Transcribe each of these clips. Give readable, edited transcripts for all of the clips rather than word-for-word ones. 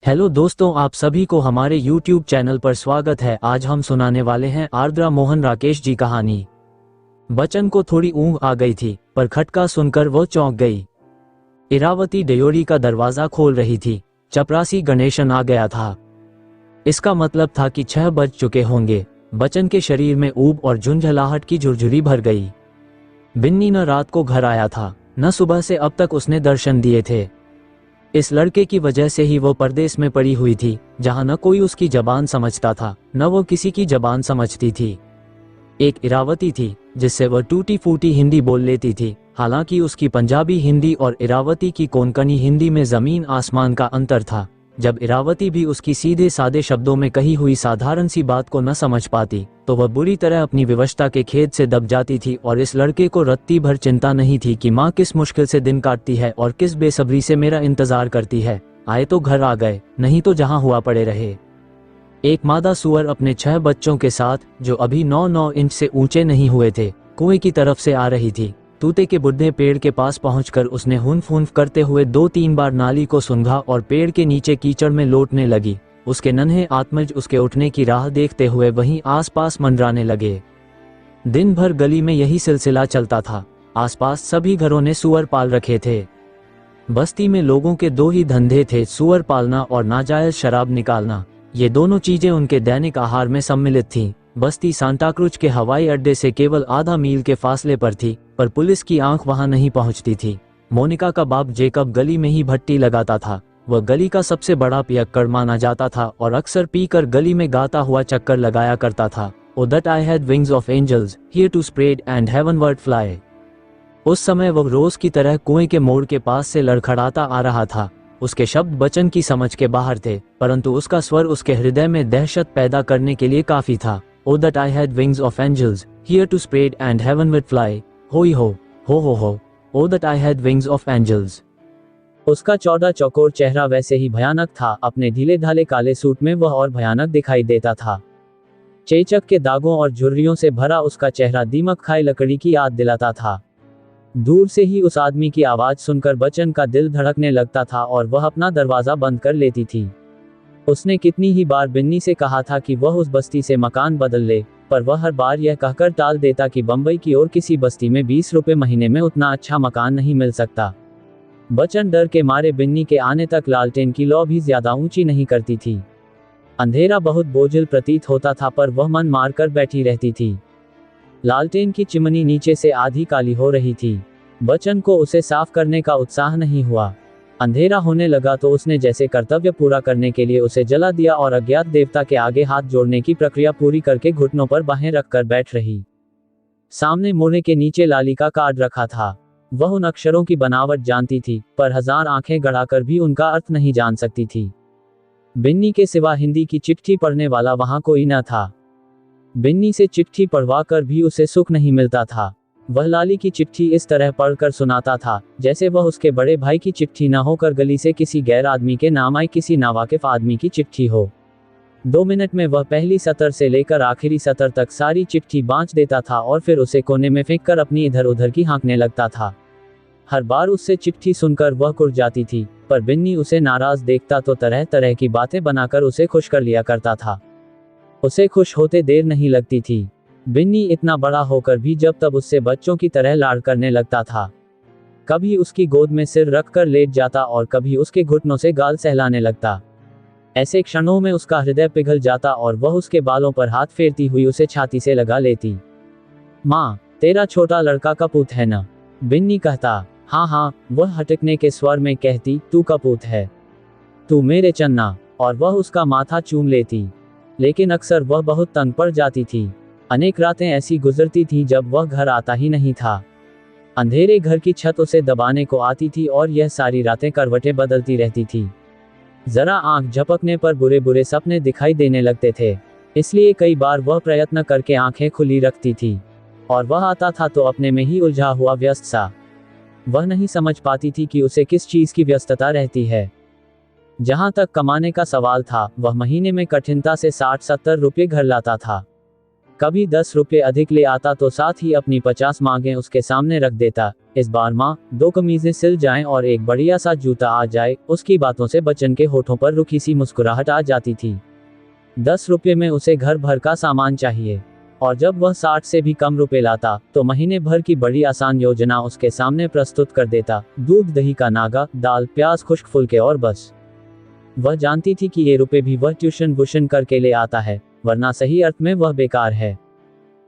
Hello दोस्तों, आप सभी को हमारे YouTube चैनल पर स्वागत है। आज हम सुनाने वाले हैं आर्द्रा मोहन राकेश जी कहानी। बच्चन को थोड़ी ऊँघ आ गई थी, पर खटका सुनकर वो चौंक गई। इरावती डेयोरी का दरवाजा खोल रही थी। चपरासी गणेशन आ गया था। इसका मतलब था कि 6 बज चुके होंगे। बच्चन के शरीर में ऊब और झुंझलाहट की झुरझुरी भर गई। बिन्नी न रात को घर आया था, न सुबह से अब तक उसने दर्शन दिए थे। इस लड़के की वजह से ही वो परदेश में पड़ी हुई थी, जहां न कोई उसकी जबान समझता था, न वो किसी की जबान समझती थी। एक इरावती थी, जिससे वह टूटी फूटी हिंदी बोल लेती थी। हालांकि उसकी पंजाबी हिंदी और इरावती की कोंकणी हिंदी में जमीन आसमान का अंतर था। जब इरावती भी उसकी सीधे सादे शब्दों में कही हुई साधारण सी बात को न समझ पाती, तो वह बुरी तरह अपनी विवशता के खेद से दब जाती थी। और इस लड़के को रत्ती भर चिंता नहीं थी कि माँ किस मुश्किल से दिन काटती है और किस बेसब्री से मेरा इंतजार करती है। आए तो घर आ गए, नहीं तो जहाँ हुआ पड़े रहे। एक मादा सुअर अपने 6 बच्चों के साथ, जो अभी 9-9 इंच से ऊंचे नहीं हुए थे, कुएं की तरफ से आ रही थी। तूते के बुढ़े पेड़ के पास पहुंचकर उसने हुन-फून करते हुए 2-3 बार नाली को सूंघा और पेड़ के नीचे कीचड़ में लौटने लगी। उसके नन्हे आत्मज उसके उठने की राह देखते हुए वहीं आसपास मंडराने लगे। दिन भर गली में यही सिलसिला चलता था। आसपास सभी घरों ने सुअर पाल रखे थे। बस्ती में लोगों के 2 ही धंधे थे, सुअर पालना और नाजायज शराब निकालना। ये दोनों चीजें उनके दैनिक आहार में सम्मिलित थीं। बस्ती सांताक्रूज के हवाई अड्डे से केवल आधा मील के फासले पर थी, पर पुलिस की आंख वहां नहीं पहुंचती थी। मोनिका का बाप जेकब गली में ही भट्टी लगाता था। वह गली का सबसे बड़ा पियक्कड़ माना जाता था और अक्सर पीकर गली में गाता हुआ चक्कर लगाया करता था। O that I had wings of angels here to spread and heavenward fly. उस समय वह रोज की तरह कुएं के मोड़ के पास से लड़खड़ाता आ रहा था। उसके शब्द बच्चन की समझ के बाहर थे, परंतु उसका स्वर उसके हृदय में दहशत पैदा करने के लिए काफी था। O that I had wings of angels here to spread and heavenward fly. होई हो। O that I had wings of angels. उसका चौड़ा चौकोर चेहरा वैसे ही भयानक था। अपने ढीले ढाले काले सूट में वह और भयानक दिखाई देता था। चेचक के दागों और झुर्रियों से भरा उसका चेहरा दीमक खाए लकड़ी की याद दिलाता था। दूर से ही उस आदमी की आवाज सुनकर बच्चन का दिल धड़कने लगता था और वह अपना दरवाजा बंद कर लेती थी। उसने कितनी ही बार बिन्नी से कहा था कि वह उस बस्ती से मकान बदल ले, पर वह हर बार यह कहकर टाल देता कि बंबई की और किसी बस्ती में 20 रुपए महीने में उतना अच्छा मकान नहीं मिल सकता। बच्चन डर के मारे बिन्नी के आने तक लालटेन की लौ भी ज्यादा ऊंची नहीं करती थी। अंधेरा बहुत बोझिल प्रतीत होता था, पर वह मन मारकर बैठी रहती थी। लालटेन की चिमनी नीचे से आधी काली हो रही थी। बच्चन को उसे साफ करने का उत्साह नहीं हुआ। अंधेरा होने लगा तो उसने जैसे कर्तव्य पूरा करने के लिए उसे जला दिया और अज्ञात देवता के आगे हाथ जोड़ने की प्रक्रिया पूरी करके घुटनों पर बाहें रखकर बैठ रही। सामने मोने के नीचे लाली का कार्ड रखा था। वह उन अक्षरों की बनावट जानती थी, पर 1000 आंखें गड़ाकर भी उनका अर्थ नहीं जान सकती थी। बिन्नी के सिवा हिंदी की चिट्ठी पढ़ने वाला वहां कोई न था। बिन्नी से चिट्ठी पढ़वा कर भी उसे सुख नहीं मिलता था। वह लाली की चिट्ठी इस तरह पढ़कर सुनाता था, जैसे वह उसके बड़े भाई की चिट्ठी न होकर गली से किसी गैर आदमी के नाम आई किसी नावाकिफ आदमी की चिट्ठी हो। 2 मिनट में वह पहली सतर से लेकर आखिरी सतर तक सारी चिट्ठी बांच देता था और फिर उसे कोने में फेंक कर अपनी इधर उधर की हाँकने लगता था। हर बार उससे चिट्ठी सुनकर वह कुढ़ जाती थी, पर बिन्नी उसे नाराज देखता तो तरह तरह की बातें बनाकर उसे खुश कर लिया करता था। उसे खुश होते देर नहीं लगती थी। बिन्नी इतना बड़ा होकर भी जब तब उससे बच्चों की तरह लाड़ करने लगता था। कभी उसकी गोद में सिर रखकर लेट जाता और कभी उसके घुटनों से गाल सहलाने लगता। ऐसे क्षणों में उसका हृदय पिघल जाता और वह उसके बालों पर हाथ फेरती हुई उसे छाती से लगा लेती। माँ, तेरा छोटा लड़का कपूत है न? बिन्नी कहता। हाँ, वह हटकने के स्वर में कहती, तू कपूत है, तू मेरे चन्ना। और वह उसका माथा चूम लेती। लेकिन अक्सर वह बहुत तंग पड़ जाती थी। अनेक रातें ऐसी गुजरती थीं जब वह घर आता ही नहीं था। अंधेरे घर की छत उसे दबाने को आती थी और यह सारी रातें करवटें बदलती रहती थी। जरा आंख झपकने पर बुरे बुरे सपने दिखाई देने लगते थे, इसलिए कई बार वह प्रयत्न करके आंखें खुली रखती थी। और वह आता था तो अपने में ही उलझा हुआ व्यस्त सा। वह नहीं समझ पाती थी कि उसे किस चीज की व्यस्तता रहती है। जहां तक कमाने का सवाल था, वह महीने में कठिनता से 60-70 रुपये घर लाता था। कभी 10 रुपये अधिक ले आता तो साथ ही अपनी 50 मांगें उसके सामने रख देता। इस बार माँ, 2 कमीजें सिल जाएं और एक बढ़िया सा जूता आ जाए, उसकी बातों से बच्चन के होठों पर रुखी सी मुस्कुराहट आ जाती थी। 10 रुपये में उसे घर भर का सामान चाहिए, और जब वह 60 से भी कम रुपए लाता तो महीने भर की बड़ी आसान योजना उसके सामने प्रस्तुत कर देता। दूध दही का नागा, दाल प्याज खुश्क फुल्के और बस। वह जानती थी कि ये रुपए भी वह ट्यूशन वुशन करके ले आता है, वरना सही अर्थ में वह बेकार है।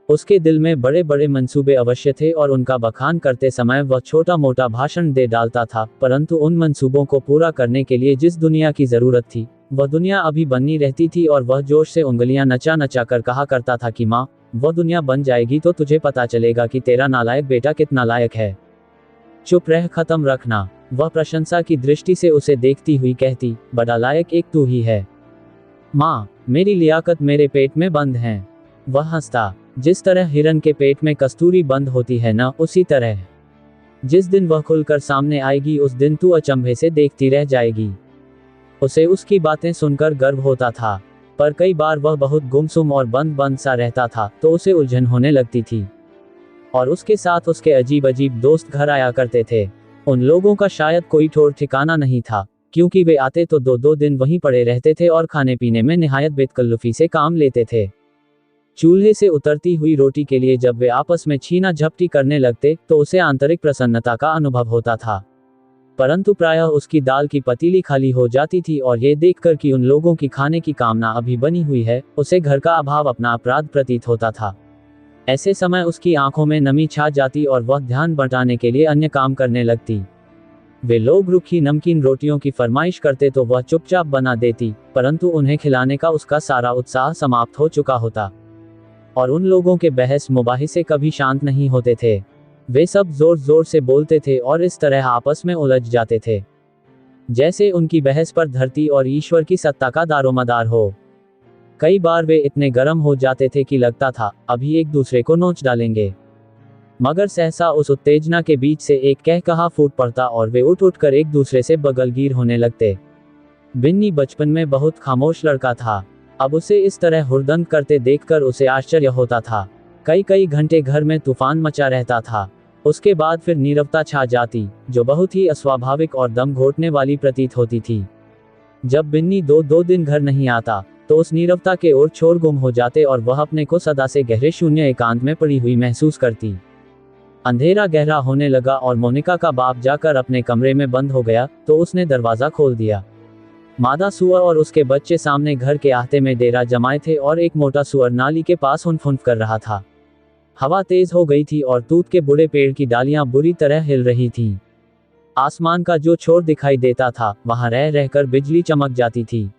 उसके दिल में बड़े बड़े मंसूबे अवश्य थे और उनका बखान करते समय वह छोटा मोटा भाषण दे डालता था, परंतु उन मंसूबों को पूरा करने के लिए जिस दुनिया की जरूरत थी वह दुनिया अभी बननी रहती थी। और वह जोश से उंगलियां नचा नचा कर कहा करता था कि माँ, वह दुनिया बन जाएगी तो तुझे पता चलेगा कि तेरा नालायक बेटा कितना लायक है। चुप रह, खत्म रखना। वह प्रशंसा की दृष्टि से उसे देखती हुई कहती, बड़ा लायक एक तू ही है माँ, मेरी लियाकत मेरे पेट में बंद है। वह हंसता, जिस तरह हिरन के पेट में कस्तूरी बंद होती है ना, उसी तरह। जिस दिन वह खुलकर सामने आएगी उस दिन तू अचंभे से देखती रह जाएगी। उसे उसकी बातें सुनकर गर्व होता था, पर कई बार वह बहुत गुमसुम और बंद बंद सा रहता था तो उसे उलझन होने लगती थी। और उसके साथ उसके अजीब अजीब दोस्त घर आया करते थे। उन लोगों का शायद कोई ठौर ठिकाना नहीं था, क्योंकि वे आते तो 2-2 दिन वहीं पड़े रहते थे और खाने पीने में निहायत बेतकल्लुफी से काम लेते थे। चूल्हे से उतरती हुई रोटी के लिए जब वे आपस में छीना झपटी करने लगते तो उसे आंतरिक प्रसन्नता का अनुभव होता था, परंतु प्रायः उसकी दाल की पतीली खाली हो जाती थी और ये देखकर कि उन लोगों की खाने की कामना अभी बनी हुई है, उसे घर का अभाव अपना अपराध प्रतीत होता था। ऐसे समय उसकी आंखों में नमी छा जाती और वह ध्यान बटाने के लिए अन्य काम करने लगती। वे लोग रूखी नमकीन रोटियों की फरमाइश करते तो वह चुपचाप बना देती, परंतु उन्हें खिलाने का उसका सारा उत्साह समाप्त हो चुका होता। और उन लोगों के बहस मुबाहिसे कभी शांत नहीं होते थे। वे सब जोर जोर से बोलते थे और इस तरह आपस में उलझ जाते थे जैसे उनकी बहस पर धरती और ईश्वर की सत्ता का दारोमदार हो। कई बार वे इतने गर्म हो जाते थे कि लगता था अभी एक दूसरे को नोच डालेंगे, मगर सहसा उस उत्तेजना के बीच से एक कहकहा फूट पड़ता और वे उठ उठ कर एक दूसरे से बगलगीर होने लगते। बिन्नी बचपन में बहुत खामोश लड़का था, अब उसे इस तरह हुड़दंग करते देखकर उसे आश्चर्य होता था। कई कई घंटे घर में तूफान मचा रहता था, उसके बाद फिर नीरवता छा जाती, जो बहुत ही अस्वाभाविक और दम घोटने वाली प्रतीत होती थी। जब बिन्नी 2-2 दिन घर नहीं आता तो उस नीरवता के ओर छोर गुम हो जाते और वह अपने को सदा से गहरे शून्य एकांत में पड़ी हुई महसूस करती। अंधेरा गहरा होने लगा और मोनिका का बाप जाकर अपने कमरे में बंद हो गया तो उसने दरवाजा खोल दिया। मादा सुअर और उसके बच्चे सामने घर के आहते में डेरा जमाए थे और एक मोटा सुअर नाली के पास हुनफुन कर रहा था। हवा तेज हो गई थी और तूत के बूढ़े पेड़ की डालियां बुरी तरह हिल रही थीं। आसमान का जो छोर दिखाई देता था वहां रह रहकर बिजली चमक जाती थी।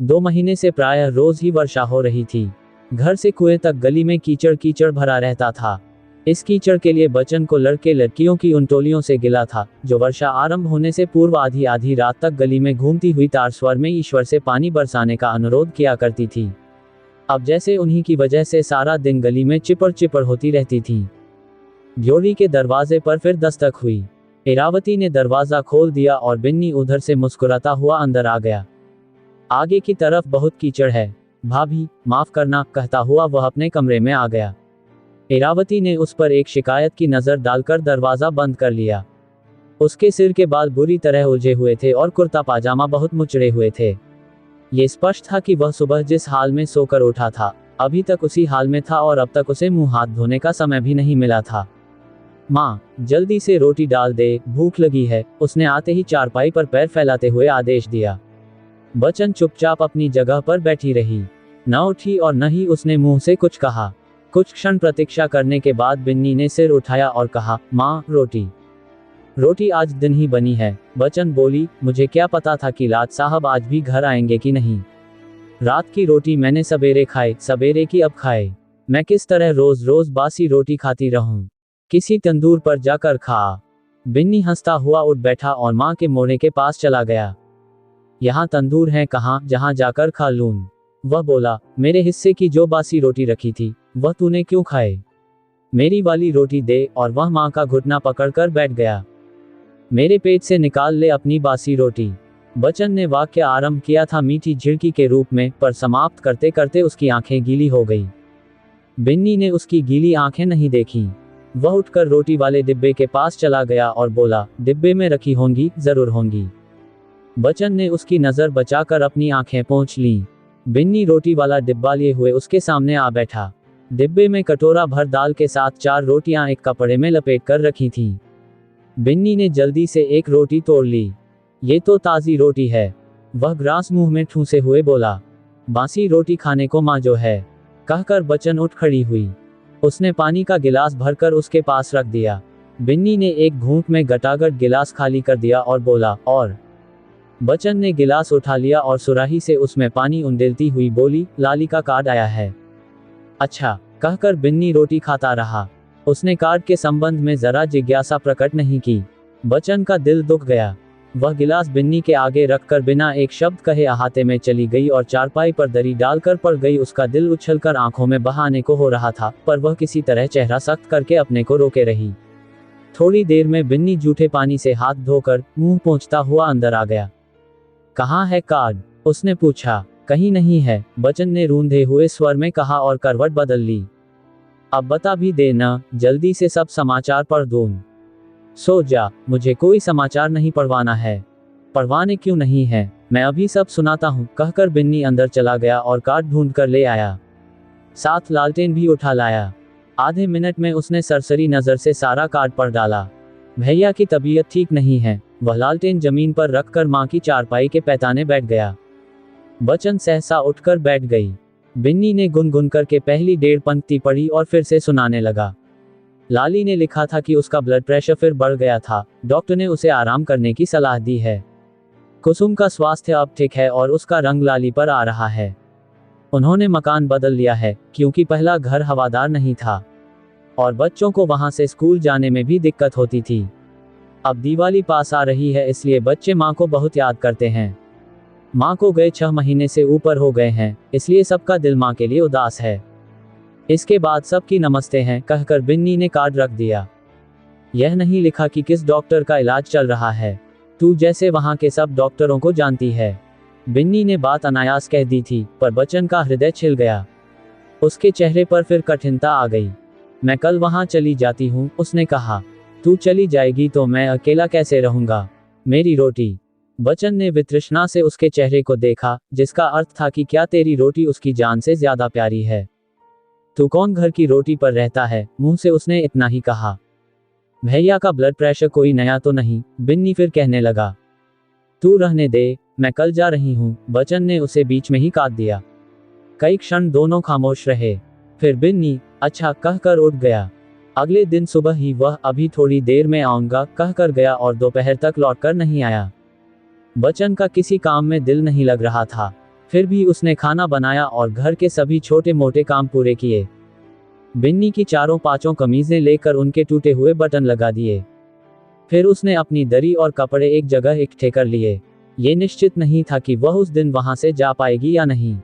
2 महीने से प्रायः रोज ही वर्षा हो रही थी। घर से कुएं तक गली में कीचड़ कीचड़ भरा रहता था। इस कीचड़ के लिए बच्चन को लड़के लड़कियों की उन टोलियों से गिला था जो वर्षा आरंभ होने से पूर्व आधी आधी रात तक गली में घूमती हुई तार स्वर में ईश्वर से पानी बरसाने का अनुरोध किया करती थी। अब जैसे उन्हीं की वजह से सारा दिन गली में चिपड़ चिपड़ होती रहती थी। ड्योढ़ी के दरवाजे पर फिर दस्तक हुई। इरावती ने दरवाजा खोल दिया और बिन्नी उधर से मुस्कुराता हुआ अंदर आ गया। आगे की तरफ बहुत कीचड़ है भाभी, माफ करना, कहता हुआ वह अपने कमरे में आ गया। इरावती ने उस पर एक शिकायत की नजर डालकर दरवाजा बंद कर लिया। उसके सिर के बाल बुरी तरह उलझे हुए थे और कुर्ता पाजामा बहुत मुचड़े हुए थे। ये स्पष्ट था कि वह सुबह जिस हाल में सोकर उठा था अभी तक उसी हाल में था और अब तक उसे मुंह हाथ धोने का समय भी नहीं मिला था। माँ, जल्दी से रोटी डाल दे, भूख लगी है, उसने आते ही चारपाई पर पैर फैलाते हुए आदेश दिया। बच्चन चुपचाप अपनी जगह पर बैठी रही, न उठी और न ही उसने मुंह से कुछ कहा। कुछ क्षण प्रतीक्षा करने के बाद बिन्नी ने सिर उठाया और कहा, माँ, रोटी आज दिन ही बनी है। बच्चन बोली, मुझे क्या पता था कि लाट साहब आज भी घर आएंगे कि नहीं। रात की रोटी मैंने सवेरे खाए, सवेरे की अब खाए। मैं किस तरह रोज रोज बासी रोटी खाती रहूं? किसी तंदूर पर जाकर खा। बिन्नी हंसता हुआ उठ बैठा और माँ के मोड़े के पास चला गया। यहाँ तंदूर है कहाँ जहाँ जाकर खा लूं? वह बोला, मेरे हिस्से की जो बासी रोटी रखी थी वह तूने क्यों खाए? मेरी वाली रोटी दे। और वह माँ का घुटना पकड़कर बैठ गया। मेरे पेट से निकाल ले अपनी बासी रोटी। बच्चन ने वाक्य आरंभ किया था मीठी झिड़की के रूप में, पर समाप्त करते करते उसकी आंखें गीली हो गई। बिन्नी ने उसकी गीली आंखें नहीं देखी। वह उठकर रोटी वाले डिब्बे के पास चला गया और बोला, डिब्बे में रखी होंगी, जरूर होंगी। बच्चन ने उसकी नजर बचाकर अपनी आंखें पोंछ लीं। बिन्नी रोटी वाला डिब्बा लिए हुए उसके सामने आ बैठा। डिब्बे में कटोरा भर दाल के साथ 4 रोटियां एक कपड़े में लपेट कर रखी थीं। बिन्नी ने जल्दी से एक रोटी तोड़ ली। ये तो ताज़ी रोटी है, वह ग्रास मुंह में ठूंसे हुए बोला। बासी रोटी खाने को माँ जो है, कहकर बच्चन उठ खड़ी हुई। उसने पानी का गिलास भरकर उसके पास रख दिया। बिन्नी ने एक घूंट में गटागट गिलास खाली कर दिया और बोला, और? बच्चन ने गिलास उठा लिया और सुराही से उसमें पानी उंडेलती हुई बोली, लाली का कार्ड आया है। अच्छा, कहकर बिन्नी रोटी खाता रहा। उसने कार्ड के संबंध में जरा जिज्ञासा प्रकट नहीं की। बच्चन का दिल दुख गया। वह गिलास बिन्नी के आगे रखकर बिना एक शब्द कहे अहाते में चली गई और चारपाई पर दरी डालकर पड़ गई। उसका दिल उछलकर आंखों में बहाने को हो रहा था, पर वह किसी तरह चेहरा सख्त करके अपने को रोके रही। थोड़ी देर में बिन्नी जूठे पानी से हाथ धोकर मुंह पोंछता हुआ अंदर आ गया। कहाँ है कार्ड? उसने पूछा। कहीं नहीं है, बच्चन ने रूंधे हुए स्वर में कहा और करवट बदल ली। अब बता भी देना, जल्दी से सब समाचार पढ़ दूं। सो जा, मुझे कोई समाचार नहीं पढ़वाना है। पढ़वाने क्यों नहीं है, मैं अभी सब सुनाता हूँ, कहकर बिन्नी अंदर चला गया और कार्ड ढूंढ कर ले आया। साथ लालटेन भी उठा लाया। आधे मिनट में उसने सरसरी नजर से सारा कार्ड पढ़ डाला। भैया की तबीयत ठीक नहीं है। वह लालटेन जमीन पर रखकर माँ की चारपाई के पैताने बैठ गया। बच्चन सहसा उठकर बैठ गई। बिन्नी ने गुनगुन करके पहली 1.5 पंक्ति पढ़ी और फिर से सुनाने लगा। लाली ने लिखा था कि उसका ब्लड प्रेशर फिर बढ़ गया था। डॉक्टर ने उसे आराम करने की सलाह दी है। कुसुम का स्वास्थ्य अब ठीक है और उसका रंग लाली पर आ रहा है। उन्होंने मकान बदल लिया है, क्योंकि पहला घर हवादार नहीं था और बच्चों को वहां से स्कूल जाने में भी दिक्कत होती थी। अब दिवाली पास आ रही है, इसलिए बच्चे माँ को बहुत याद करते हैं। माँ को गए 6 महीने से ऊपर हो गए हैं, इसलिए सबका दिल माँ के लिए उदास है। इसके बाद सबकी नमस्ते हैं, कहकर बिन्नी ने कार्ड रख दिया। यह नहीं लिखा कि किस डॉक्टर का इलाज चल रहा है। तू जैसे वहाँ के सब डॉक्टरों को जानती है। बिन्नी ने बात अनायास कह दी थी, पर बच्चन का हृदय छिल गया। उसके चेहरे पर फिर कठिनता आ गई। मैं कल वहाँ चली जाती हूँ, उसने कहा। तू चली जाएगी तो मैं अकेला कैसे रहूँगा? मेरी रोटी। बच्चन ने वितृष्णा से उसके चेहरे को देखा, जिसका अर्थ था कि क्या तेरी रोटी उसकी जान से ज्यादा प्यारी है? तू कौन घर की रोटी पर रहता है? मुंह से उसने इतना ही कहा। भैया का ब्लड प्रेशर कोई नया तो नहीं? बिन्नी फिर कहने लगा। तू रहने दे, मैं कल जा रही हूँ, बच्चन ने उसे बीच में ही काट दिया। कई क्षण दोनों खामोश रहे। फिर बिन्नी अच्छा कहकर उठ गया। अगले दिन सुबह ही वह अभी थोड़ी देर में आऊंगा कहकर गया और दोपहर तक लौटकर नहीं आया। बच्चन का किसी काम में दिल नहीं लग रहा था। फिर भी उसने खाना बनाया और घर के सभी छोटे मोटे काम पूरे किए। बिन्नी की 4-5 कमीजें लेकर उनके टूटे हुए बटन लगा दिए। फिर उसने अपनी दरी और कपड़े एक जगह इकट्ठे कर लिए। ये निश्चित नहीं था कि वह उस दिन वहां से जा पाएगी या नहीं।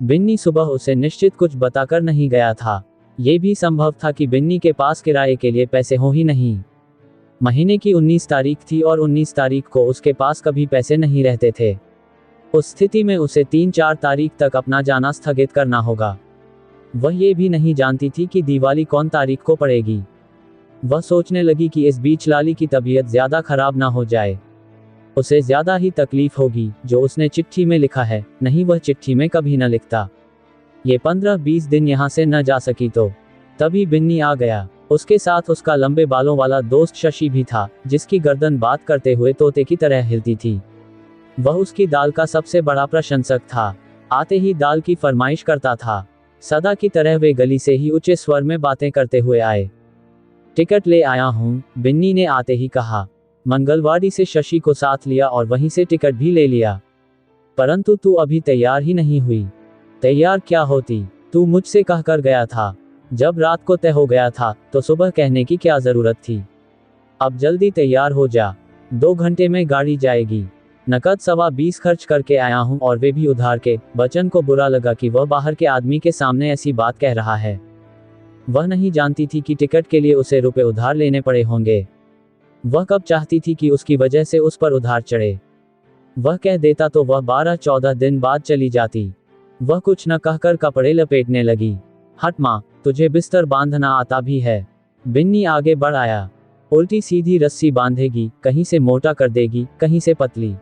बिन्नी सुबह उसे निश्चित कुछ बताकर नहीं गया था। ये भी संभव था कि बिन्नी के पास किराए के लिए पैसे हो ही नहीं। महीने की 19 तारीख थी और 19 तारीख को उसके पास कभी पैसे नहीं रहते थे। उस स्थिति में उसे 3-4 तारीख तक अपना जाना स्थगित करना होगा। वह ये भी नहीं जानती थी कि दिवाली कौन तारीख को पड़ेगी। वह सोचने लगी कि इस बीच लाली की तबीयत ज्यादा खराब ना हो जाए। उसे ज्यादा ही तकलीफ होगी, जो उसने चिट्ठी में लिखा है। नहीं, वह चिट्ठी में कभी न लिखता। ये 15-20 दिन यहाँ से न जा सकी तो। तभी बिन्नी आ गया। उसके साथ उसका लंबे बालों वाला दोस्त शशि भी था, जिसकी गर्दन बात करते हुए तोते की तरह हिलती थी। वह उसकी दाल का सबसे बड़ा प्रशंसक था। आते ही दाल की फरमाइश करता था। सदा की तरह वे गली से ही ऊंचे स्वर में बातें करते हुए आए। टिकट ले आया हूँ, बिन्नी ने आते ही कहा। मंगलवाड़ी से शशि को साथ लिया और वहीं से टिकट भी ले लिया। परंतु तू अभी तैयार ही नहीं हुई। तैयार क्या होती? तू मुझसे कहकर गया था। जब रात को तय हो गया था तो सुबह कहने की क्या जरूरत थी? अब जल्दी तैयार हो जा, 2 घंटे में गाड़ी जाएगी। नकद 20 खर्च करके आया हूँ, और वे भी उधार के। बच्चन को बुरा लगा कि वह बाहर के आदमी के सामने ऐसी बात कह रहा है। वह नहीं जानती थी कि टिकट के लिए उसे रुपए उधार लेने पड़े होंगे। वह कब चाहती थी कि उसकी वजह से उस पर उधार चढ़े। वह कह देता तो वह 12-14 दिन बाद चली जाती। वह कुछ न कहकर कपड़े लपेटने लगी। हट माँ, तुझे बिस्तर बांधना आता भी है। बिन्नी आगे बढ़ आया। उल्टी सीधी रस्सी बांधेगी, कहीं से मोटा कर देगी, कहीं से पतली।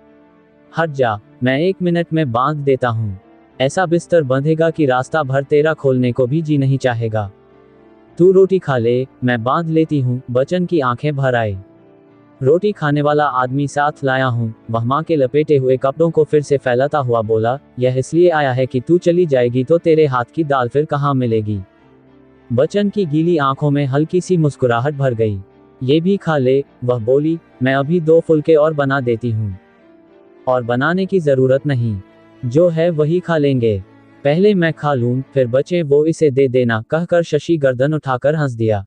हट जा, मैं 1 मिनट में बांध देता हूँ। ऐसा बिस्तर बंधेगा कि रास्ता भर तेरा खोलने को भी जी नहीं चाहेगा। तू रोटी खा ले, मैं बांध लेती हूँ। बच्चन की आंखें भर आई। रोटी खाने वाला आदमी साथ लाया हूँ, वह माँ के लपेटे हुए कपड़ों को फिर से फैलाता हुआ बोला। यह इसलिए आया है कि तू चली जाएगी तो तेरे हाथ की दाल फिर कहाँ मिलेगी। बच्चन की गीली आंखों में हल्की सी मुस्कुराहट भर गई। ये भी खा ले, वह बोली। मैं अभी 2 फुलके और बना देती हूँ। और बनाने की जरूरत नहीं, जो है वही खा लेंगे। पहले मैं खा लूं, फिर बचे वो इसे दे देना, कहकर शशि गर्दन उठाकर हंस दिया।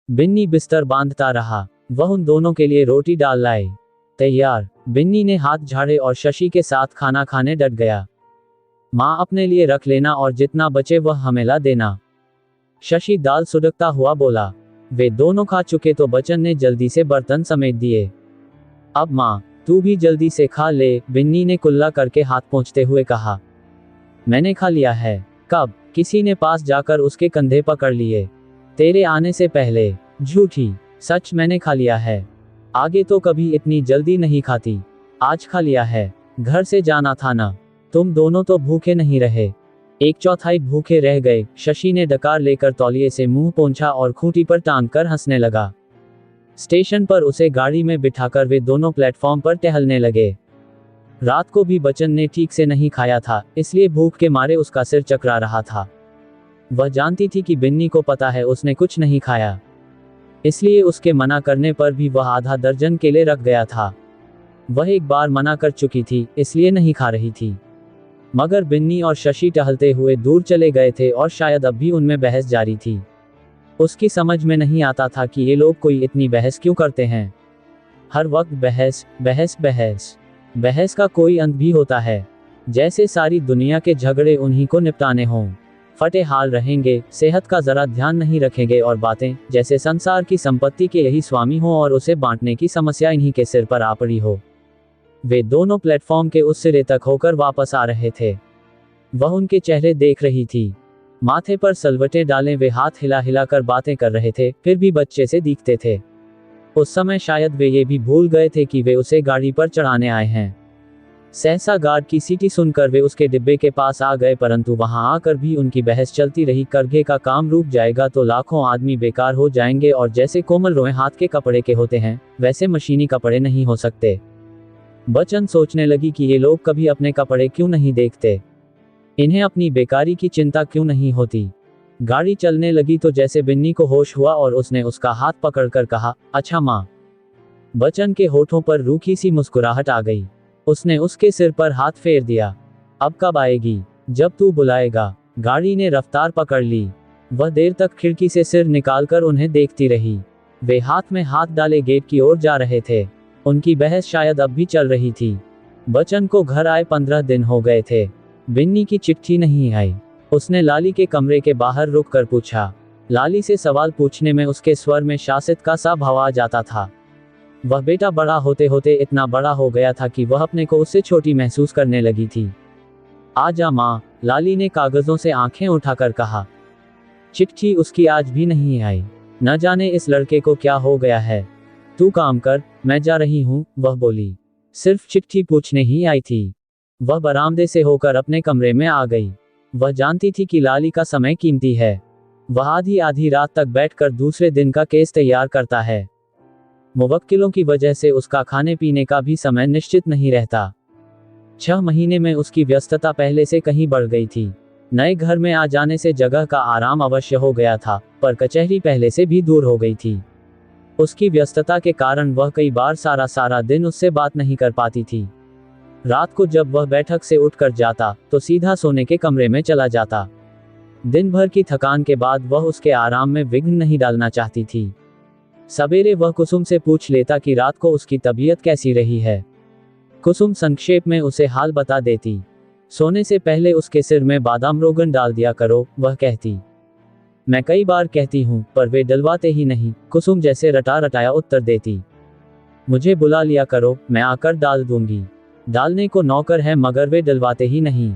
बिन्नी बिस्तर बांधता रहा। वह उन दोनों के लिए रोटी डाल लाए। तैयार। बिन्नी ने हाथ झाड़े और शशि के साथ खाना खाने डट गया। माँ, अपने लिए रख लेना और जितना बचे वह हमें ला देना। शशि दाल सुड़कता हुआ बोला। वे दोनों खा चुके तो बच्चन ने जल्दी से बर्तन समेट दिए। अब माँ, तू भी जल्दी से खा ले, बिन्नी ने कुल्ला करके हाथ पोंछते हुए कहा। मैंने खा लिया है। कब? किसी ने पास जाकर उसके कंधे पकड़ लिए। तेरे आने से पहले। झूठी। सच, मैंने खा लिया है। आगे तो कभी इतनी जल्दी नहीं खाती, आज खा लिया है। घर से जाना था ना। तुम दोनों तो भूखे नहीं रहे, 1/4 भूखे रह गए। शशि ने डकार लेकर तौलिए से मुंह पोंछा और खूंटी पर टांग कर हंसने लगा। स्टेशन पर उसे गाड़ी में बिठाकर वे दोनों प्लेटफॉर्म पर टहलने लगे। रात को भी बच्चन ने ठीक से नहीं खाया था, इसलिए भूख के मारे उसका सिर चकरा रहा था। वह जानती थी कि बिन्नी को पता है उसने कुछ नहीं खाया, इसलिए उसके मना करने पर भी वह आधा दर्जन केले रख गया था। वह एक बार मना कर चुकी थी, इसलिए नहीं खा रही थी। मगर बिन्नी और शशि टहलते हुए दूर चले गए थे और शायद अब भी उनमें बहस जारी थी। उसकी समझ में नहीं आता था कि ये लोग कोई इतनी बहस क्यों करते हैं। हर वक्त बहस बहस बहस। बहस का कोई अंत भी होता है, जैसे सारी दुनिया के झगड़े उन्हीं को निपटाने हों। फटे हाल रहेंगे, सेहत का जरा ध्यान नहीं रखेंगे और बातें जैसे संसार की संपत्ति के यही स्वामी हो और उसे बांटने की समस्या इन्हीं के सिर पर आ पड़ी हो। वे दोनों प्लेटफॉर्म के उस सिरे तक होकर वापस आ रहे थे। वह उनके चेहरे देख रही थी। माथे पर सलवटें डाले वे हाथ हिला हिला कर बातें कर रहे थे, फिर भी बच्चे से दिखते थे। उस समय शायद वे ये भी भूल गए थे कि वे उसे गाड़ी पर चढ़ाने आए हैं। सहसा गार्ड की सीटी सुनकर वे उसके डिब्बे के पास आ गए, परंतु वहां आकर भी उनकी बहस चलती रही। करघे का काम रुक जाएगा तो लाखों आदमी बेकार हो जाएंगे, और जैसे कोमल रोएं हाथ के कपड़े के होते हैं, वैसे मशीनी कपड़े नहीं हो सकते। बच्चन सोचने लगी कि ये लोग कभी अपने कपड़े क्यों नहीं देखते, इन्हें अपनी बेकारी की चिंता क्यों नहीं होती। गाड़ी चलने लगी तो जैसे बिन्नी को होश हुआ और उसने उसका हाथ पकड़कर कहा, अच्छा माँ। बच्चन के होठों पर रूखी सी मुस्कुराहट आ गई। उसने उसके सिर पर हाथ फेर दिया। अब कब आएगी? जब तू बुलाएगा। गाड़ी ने रफ्तार पकड़ ली। वह देर तक खिड़की से सिर निकालकर उन्हें देखती रही। वे हाथ में हाथ डाले गेट की ओर जा रहे थे। उनकी बहस शायद अब भी चल रही थी। बच्चन को घर आए 15 दिन हो गए थे। बिन्नी की चिट्ठी नहीं आई। उसने लाली के कमरे के बाहर रुक कर पूछा। लाली से सवाल पूछने में उसके स्वर में शासित का सा भाव आ जाता था। वह बेटा बड़ा होते होते इतना बड़ा हो गया था कि वह अपने को उससे छोटी महसूस करने लगी थी। आजा माँ, लाली ने कागजों से आंखें उठाकर कहा। चिट्ठी उसकी आज भी नहीं आई। न जाने इस लड़के को क्या हो गया है। तू काम कर, मैं जा रही हूँ, वह बोली। सिर्फ चिट्ठी पूछने ही आई थी। वह बरामदे से होकर अपने कमरे में आ गई। वह जानती थी कि लाली का समय कीमती है। वह आधी आधी रात तक बैठकर दूसरे दिन का केस तैयार करता है। मुवक्किलों की वजह से उसका खाने पीने का भी समय निश्चित नहीं रहता। 6 महीने में उसकी व्यस्तता पहले से कहीं बढ़ गई थी। नए घर में आ जाने से जगह का आराम अवश्य हो गया था, पर कचहरी पहले से भी दूर हो गई थी। उसकी व्यस्तता के कारण वह कई बार सारा दिन उससे बात नहीं कर पाती थी। रात को जब वह बैठक से उठकर जाता तो सीधा सोने के कमरे में चला जाता। दिन भर की थकान के बाद वह उसके आराम में विघ्न नहीं डालना चाहती थी। सवेरे वह कुसुम से पूछ लेता कि रात को उसकी तबीयत कैसी रही है। कुसुम संक्षेप में उसे हाल बता देती। सोने से पहले उसके सिर में बादाम रोगन डाल दिया करो, वह कहती। मैं कई बार कहती हूँ, पर वे डलवाते ही नहीं, कुसुम जैसे रटा रटाया उत्तर देती। मुझे बुला लिया करो, मैं आकर डाल दूंगी। डालने को नौकर है मगर वे डलवाते ही नहीं।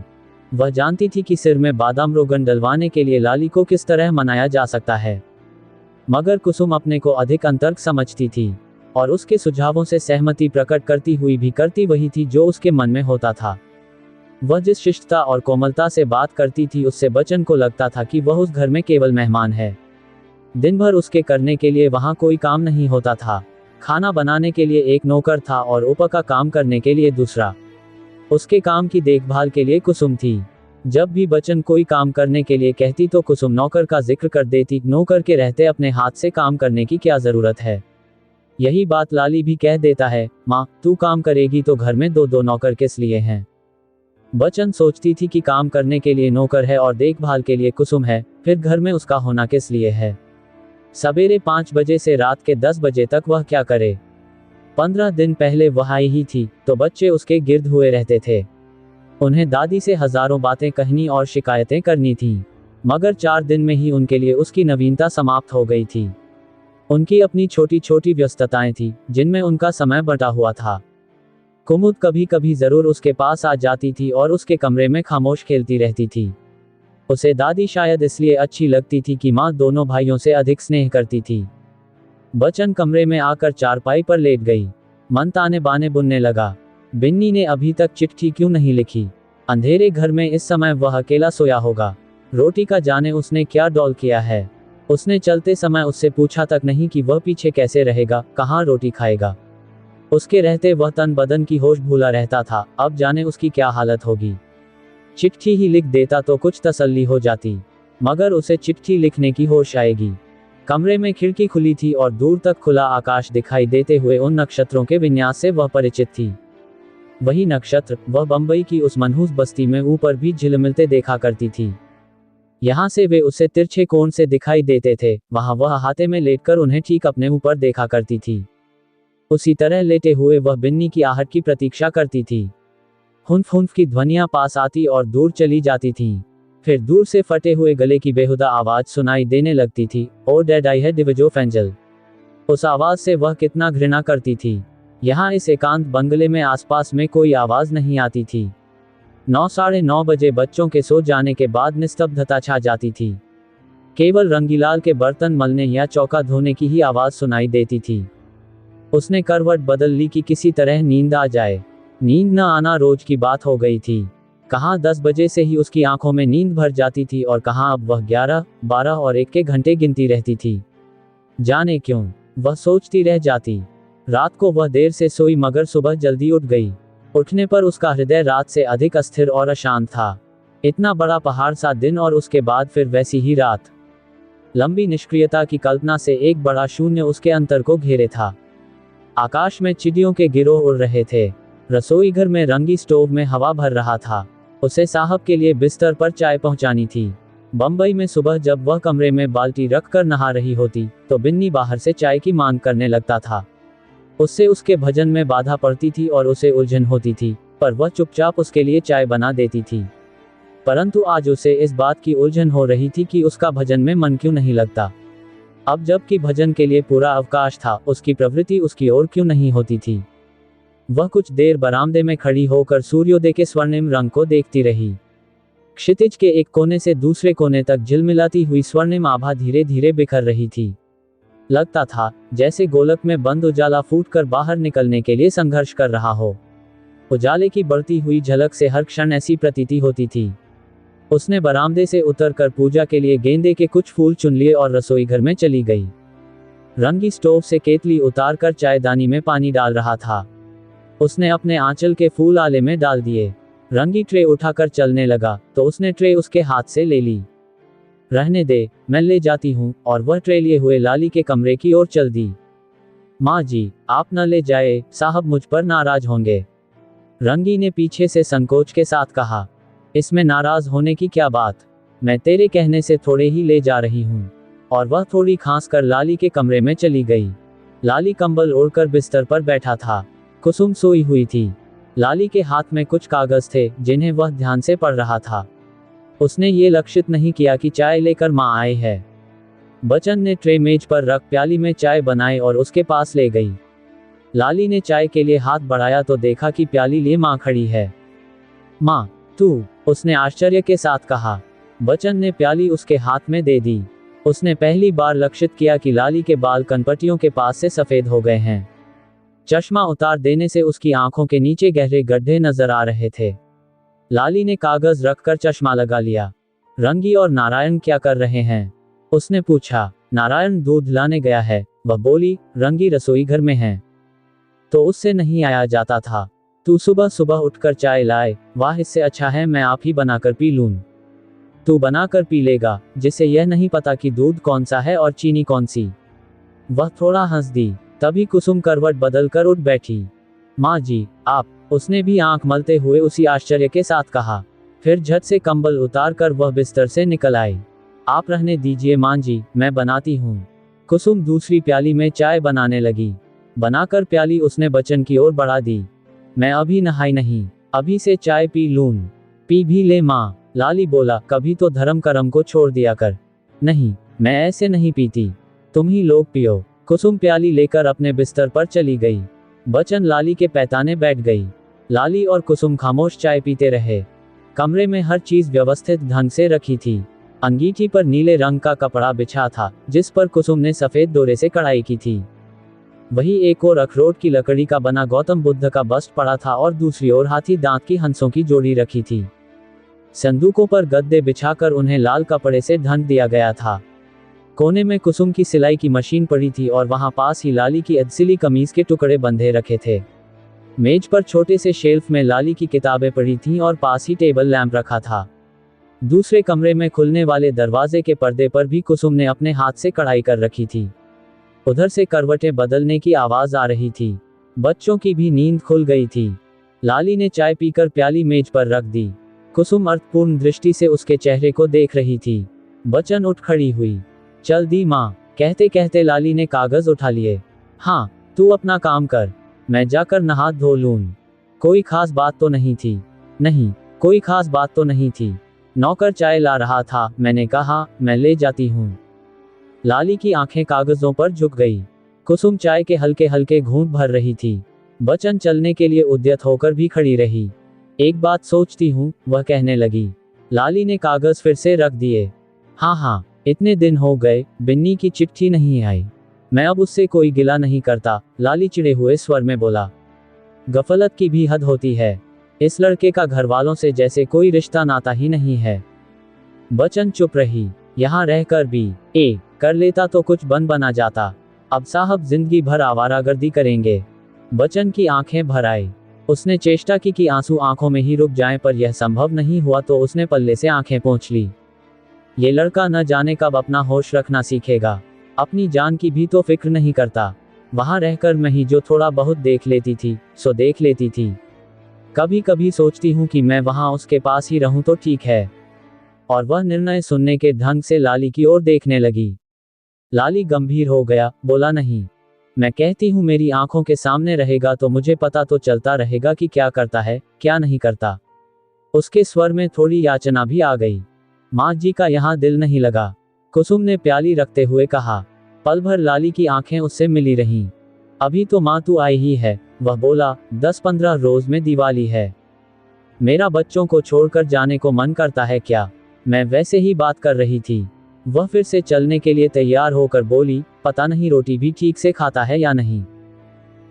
वह जानती थी कि सिर में बादाम रोगन डलवाने के लिए लाली को किस तरह मनाया जा सकता है, मगर कुसुम अपने को अधिक अंतर्क समझती थी और उसके सुझावों से सहमति प्रकट करती हुई भी करती वही थी जो उसके मन में होता था। वह जिस शिष्टता और कोमलता से बात करती थी उससे बच्चन को लगता था कि वह उस घर में केवल मेहमान है। दिन भर उसके करने के लिए वहां कोई काम नहीं होता था। खाना बनाने के लिए एक नौकर था और ऊपर का काम करने के लिए दूसरा। उसके काम की देखभाल के लिए कुसुम थी। जब भी बच्चन कोई काम करने के लिए कहती तो कुसुम नौकर का जिक्र कर देती, नौकर के रहते अपने हाथ से काम करने की क्या जरूरत है। यही बात लाली भी कह देता है, माँ तू काम करेगी तो घर में दो दो नौकर किस लिए हैं। बच्चन सोचती थी कि काम करने के लिए नौकर है और देखभाल के लिए कुसुम है, फिर घर में उसका होना किस लिए है। सवेरे 5 बजे से रात के 10 बजे तक वह क्या करे। 15 दिन पहले वह आई ही थी तो बच्चे उसके गिर्द हुए रहते थे। उन्हें दादी से हजारों बातें कहनी और शिकायतें करनी थीं, मगर 4 दिन में ही उनके लिए उसकी नवीनता समाप्त हो गई थी। उनकी अपनी छोटी छोटी व्यस्तताएं थीं जिनमें उनका समय बटा हुआ था। कुमुद कभी कभी जरूर उसके पास आ जाती थी और उसके कमरे में खामोश खेलती रहती थी। उसे दादी शायद इसलिए अच्छी लगती थी कि माँ दोनों भाइयों से अधिक स्नेह करती थी। बच्चन कमरे में आकर चारपाई पर लेट गई। मन ताने बाने बुनने लगा। बिन्नी ने अभी तक चिट्ठी क्यों नहीं लिखी। अंधेरे घर में इस समय वह अकेला सोया होगा। रोटी का जाने उसने क्या डॉल किया है। उसने चलते समय उससे पूछा तक नहीं कि वह पीछे कैसे रहेगा, कहाँ रोटी खाएगा। उसके रहते वह तन बदन की होश भूला रहता था, अब जाने उसकी क्या हालत होगी। चिट्ठी ही लिख देता तो कुछ तसल्ली हो जाती, मगर उसे चिट्ठी लिखने की होश आएगी। कमरे में खिड़की खुली थी और दूर तक खुला आकाश दिखाई देते हुए उन नक्षत्रों के विन्यास से वह परिचित थी। वही नक्षत्र वह बंबई की उस मनहूस बस्ती में ऊपर भी झिलमिलते देखा करती थी। यहाँ से वे उसे तिरछे कोण से दिखाई देते थे, वहां वह हाथे में लेटकर उन्हें ठीक अपने ऊपर देखा करती थी। उसी तरह लेटे हुए वह बिन्नी की आहट की प्रतीक्षा करती थी। हुंफ हुंफ की ध्वनियां पास आती और दूर चली जाती थीं। फिर दूर से फटे हुए गले की बेहुदा आवाज सुनाई देने लगती थी, ओ डैड आई हैड डिविजो एंजल। उस आवाज से वह कितना घृणा करती थी। यहाँ इस एकांत बंगले में आसपास में कोई आवाज नहीं आती थी। 9 साढ़े 9 बजे बच्चों के सो जाने के बाद निस्तब्धता छा जाती थी। केवल रंगीलाल के बर्तन मलने या चौका धोने की ही आवाज सुनाई देती थी। उसने करवट बदल ली कि किसी तरह नींद आ जाए। नींद न आना रोज की बात हो गई थी। कहाँ 10 बजे से ही उसकी आंखों में नींद भर जाती थी और कहाँ अब वह 11, 12 और 1 के घंटे गिनती रहती थी। जाने क्यों वह सोचती रह जाती। रात को वह देर से सोई मगर सुबह जल्दी उठ गई। उठने पर उसका हृदय रात से अधिक अस्थिर और अशांत था। इतना बड़ा पहाड़ सा दिन और उसके बाद फिर वैसी ही रात। लंबी निष्क्रियता की कल्पना से एक बड़ा शून्य उसके अंतर को घेरे था। आकाश में चिड़ियों के गिरोह उड़ रहे थे। रसोई घर में रंगी स्टोव में हवा भर रहा था। उसे साहब के लिए बिस्तर पर चाय पहुंचानी थी। बंबई में सुबह जब वह कमरे में बाल्टी रखकर नहा रही होती तो बिन्नी बाहर से चाय की मांग करने लगता था। उससे उसके भजन में बाधा पड़ती थी और उसे उलझन होती थी, पर वह चुपचाप उसके लिए चाय बना देती थी। परंतु आज उसे इस बात की उलझन हो रही थी कि उसका भजन में मन क्यों नहीं लगता। अब जबकि भजन के लिए पूरा अवकाश था, उसकी प्रवृत्ति उसकी ओर क्यों नहीं होती थी। वह कुछ देर बरामदे में खड़ी होकर सूर्योदय के स्वर्णिम रंग को देखती रही। क्षितिज के एक कोने से दूसरे कोने तक झिलमिलाती हुई स्वर्णिम आभा धीरे धीरे बिखर रही थी। लगता था जैसे गोलक में बंद उजाला फूटकर बाहर निकलने के लिए संघर्ष कर रहा हो। उजाले की बढ़ती हुई झलक से हर क्षण ऐसी प्रतीति होती थी। उसने बरामदे से उतरकर पूजा के लिए गेंदे के कुछ फूल चुन लिए और रसोई घर में चली गई। रंगी स्टोव से केतली उतारकर चायदानी में पानी डाल रहा था। उसने अपने आंचल के फूल आले में डाल दिए। रंगी ट्रे उठाकर चलने लगा तो उसने ट्रे उसके हाथ से ले ली। रहने दे, मैं ले जाती हूँ, और वह ट्रे लिए हुए लाली के कमरे की ओर चल दी। माँ जी, आप न ले जाए, साहब मुझ पर नाराज होंगे। रंगी ने पीछे से संकोच के साथ कहा। इसमें नाराज होने की क्या बात, मैं तेरे कहने से थोड़े ही ले जा रही हूँ। और वह थोड़ी खांस कर लाली के कमरे में चली गई। लाली कंबल ओढ़कर बिस्तर पर बैठा था। कुसुम सोई हुई थी। लाली के हाथ में कुछ कागज थे जिन्हें वह ध्यान से पढ़ रहा था। उसने ये लक्षित नहीं किया कि चाय लेकर माँ आए है। बच्चन ने ट्रे मेज पर रख प्याली में चाय बनाई और उसके पास ले गई। लाली ने चाय के लिए हाथ बढ़ाया तो देखा कि प्याली लिए माँ खड़ी है। माँ, तू, उसने आश्चर्य के साथ कहा। बच्चन ने प्याली उसके हाथ में दे दी। उसने पहली बार लक्षित किया कि लाली के बाल कनपटियों के पास से सफेद हो गए हैं। चश्मा उतार देने से उसकी आंखों के नीचे गहरे गड्ढे नजर आ रहे थे। लाली ने कागज रखकर चश्मा लगा लिया। रंगी और नारायण क्या कर रहे हैं? उसने पूछा। नारायण दूध लाने गया है, वह बोली। रंगी रसोई घर में है। तो उससे नहीं आया जाता था। तू सुबह सुबह उठकर चाय लाए। वाह, इससे अच्छा है मैं आप ही बनाकर पी लूं। तू बनाकर पी लेगा, जिसे यह नहीं पता कि दूध कौन सा है और चीनी कौन सी। वह थोड़ा हंस दी। तभी कुसुम करवट बदल कर उठ बैठी। माँ जी, आप? उसने भी आंख मलते हुए उसी आश्चर्य के साथ कहा। फिर झट से कंबल उतार कर वह बिस्तर से निकल आई। आप रहने दीजिए माँ जी, मैं बनाती हूँ। कुसुम दूसरी प्याली में चाय बनाने लगी। बनाकर प्याली उसने बच्चन की ओर बढ़ा दी। मैं अभी नहाई नहीं, अभी से चाय पी लूं। पी भी ले माँ, लाली बोला। कभी तो धर्म करम को छोड़ दिया कर। नहीं, मैं ऐसे नहीं पीती, तुम ही लोग पियो। कुसुम प्याली लेकर अपने बिस्तर पर चली गई। बच्चन लाली के पैताने बैठ गई। लाली और कुसुम खामोश चाय पीते रहे। कमरे में हर चीज व्यवस्थित ढंग से रखी थी। अंगीठी पर नीले रंग का कपड़ा बिछा था, जिस पर कुसुम ने सफेद डोरे से कढ़ाई की थी। वही एक और अखरोट की लकड़ी का बना गौतम बुद्ध का बस्ट पड़ा था और दूसरी ओर हाथी दांत की हंसों की जोड़ी रखी थी। संदूकों पर गद्दे बिछाकर उन्हें लाल कपड़े से ढक दिया गया था। कोने में कुसुम की सिलाई की मशीन पड़ी थी और वहां पास ही लाली की अदसिली कमीज के टुकड़े बंधे रखे थे। मेज पर छोटे से शेल्फ में लाली की किताबें पड़ी थीं और पास ही टेबल लैंप रखा था। दूसरे कमरे में खुलने वाले दरवाजे के पर्दे पर भी कुसुम ने अपने हाथ से कढ़ाई कर रखी थी। उधर से करवटें बदलने की आवाज आ रही थी। बच्चों की भी नींद खुल गई थी। लाली ने चाय पीकर प्याली मेज पर रख दी। कुसुम अर्थपूर्ण दृष्टि से उसके चेहरे को देख रही थी। बच्चन उठ खड़ी हुई। चल दी माँ, कहते कहते लाली ने कागज उठा लिए। हाँ, तू अपना काम कर, मैं जाकर नहा धो लूं। कोई खास बात तो नहीं थी? नहीं, कोई खास बात तो नहीं थी। नौकर चाय ला रहा था, मैंने कहा मैं ले जाती हूँ। लाली की आंखें कागजों पर झुक गई। कुसुम चाय के हल्के हल्के घूंट भर रही थी। बच्चन चलने के लिए उद्यत होकर भी खड़ी रही। एक बात सोचती हूँ, वह कहने लगी। लाली ने कागज फिर से रख दिए। हाँ, इतने दिन हो गए, बिन्नी की चिट्ठी नहीं आई। मैं अब उससे कोई गिला नहीं करता, लाली चिढ़े हुए स्वर में बोला। गफलत की भी हद होती है। इस लड़के का घर वालों से जैसे कोई रिश्ता नाता ही नहीं है। बच्चन चुप रही। यहाँ रहकर भी कर लेता तो कुछ बना जाता। अब साहब जिंदगी भर आवारागर्दी करेंगे। बच्चन की आंखें भर आई। उसने चेष्टा की कि आंसू आंखों में ही रुक जाएं, पर यह संभव नहीं हुआ तो उसने पल्ले से आंखें पोंछ ली। ये लड़का न जाने कब अपना होश रखना सीखेगा। अपनी जान की भी तो फिक्र नहीं करता। वहां रहकर मैं ही जो थोड़ा बहुत देख लेती थी, सो देख लेती थी। कभी कभी सोचती हूँ कि मैं वहां उसके पास ही रहूं तो ठीक है। और वह निर्णय सुनने के ढंग से लाली की ओर देखने लगी। लाली गंभीर हो गया, बोला नहीं। मैं कहती हूँ मेरी आंखों के सामने रहेगा तो मुझे पता तो चलता रहेगा कि क्या करता है, क्या नहीं करता। उसके स्वर में थोड़ी याचना भी आ गई। माँ जी का यहाँ दिल नहीं लगा, कुसुम ने प्याली रखते हुए कहा। पल भर लाली की आंखें उससे मिली रहीं। अभी तो माँ तू आई ही है, वह बोला। 10-15 रोज में दिवाली है। मेरा बच्चों को छोड़कर जाने को मन करता है क्या? मैं वैसे ही बात कर रही थी। वह फिर से चलने के लिए तैयार होकर बोली, पता नहीं रोटी भी ठीक से खाता है या नहीं।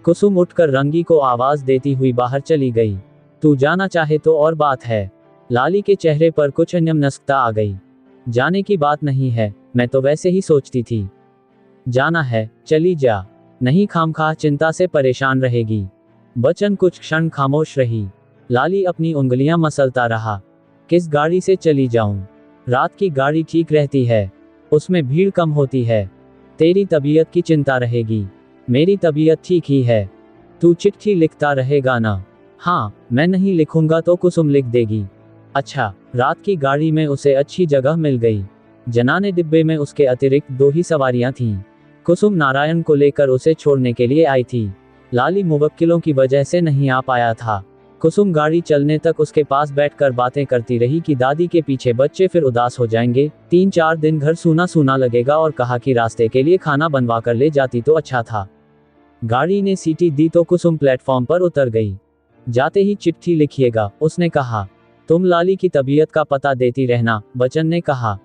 कुसुम उठकर रंगी को आवाज देती हुई बाहर चली गई। तू जाना चाहे तो और बात है। लाली के चेहरे पर कुछ अन्यमनस्कता आ गई। जाने की बात नहीं है, मैं तो वैसे ही सोचती थी। जाना है, चली जा, नहीं खामखा चिंता से परेशान रहेगी। बच्चन कुछ क्षण खामोश रही। लाली अपनी उंगलियां मसलता रहा। किस गाड़ी से चली जाऊं? रात की गाड़ी ठीक रहती है, उसमें भीड़ कम होती है। तेरी तबीयत की चिंता रहेगी, मेरी तबीयत ठीक ही है। तू चिट्ठी लिखता रहेगा ना? हाँ, मैं नहीं लिखूंगा तो कुसुम लिख देगी। अच्छा। रात की गाड़ी में उसे अच्छी जगह मिल गई। जनाने डिब्बे में उसके अतिरिक्त 2 ही सवारियां थीं। कुसुम नारायण को लेकर उसे छोड़ने के लिए आई थी। लाली मुवक्किलों की वजह से नहीं आ पाया था। कुसुम गाड़ी चलने तक उसके पास बैठकर बातें करती रही कि दादी के पीछे बच्चे फिर उदास हो जाएंगे, 3-4 दिन घर सूना सूना लगेगा, और कहा कि रास्ते के लिए खाना बनवा कर ले जाती तो अच्छा था। गाड़ी ने सीटी दी तो कुसुम प्लेटफॉर्म पर उतर गई। जाते ही चिट्ठी लिखिएगा, उसने कहा। तुम लाली की तबीयत का पता देती रहना, बच्चन ने कहा।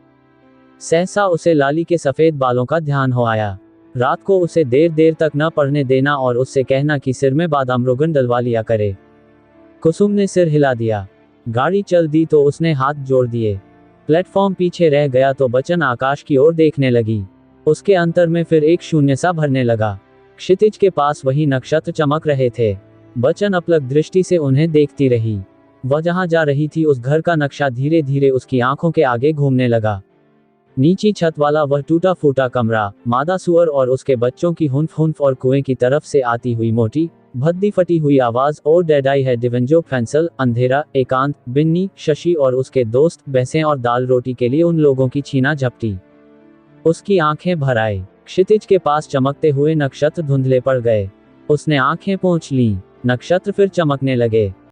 सहसा उसे लाली के सफेद बालों का ध्यान हो आया। रात को उसे देर देर तक न पढ़ने देना और उससे कहना कि सिर में बादाम रोगन डलवा लिया करे। कुसुम ने सिर हिला दिया। गाड़ी चल दी तो उसने हाथ जोड़ दिए। प्लेटफॉर्म पीछे रह गया तो बच्चन आकाश की ओर देखने लगी। उसके अंतर में फिर एक शून्य सा भरने लगा। क्षितिज के पास वही नक्षत्र चमक रहे थे। बच्चन अपलक दृष्टि से उन्हें देखती रही। वह जहां जा रही थी उस घर का नक्शा धीरे धीरे उसकी आंखों के आगे घूमने लगा। नीची छत वाला वह टूटा फूटा कमरा, मादा सुअर और उसके बच्चों की हुंफ हुंफ और कुएं की तरफ से आती हुई मोटी भद्दी फटी हुई आवाज और डेड आई है डिवेंजो फेंसल, अंधेरा, एकांत, बिन्नी, शशि और उसके दोस्त, भैंसें और दाल रोटी के लिए उन लोगों की छीना झपटी। उसकी आंखें भर आई। क्षितिज के पास चमकते हुए नक्षत्र धुंधले पड़ गए। उसने आंखें पोंछ लीं। नक्षत्र फिर चमकने लगे।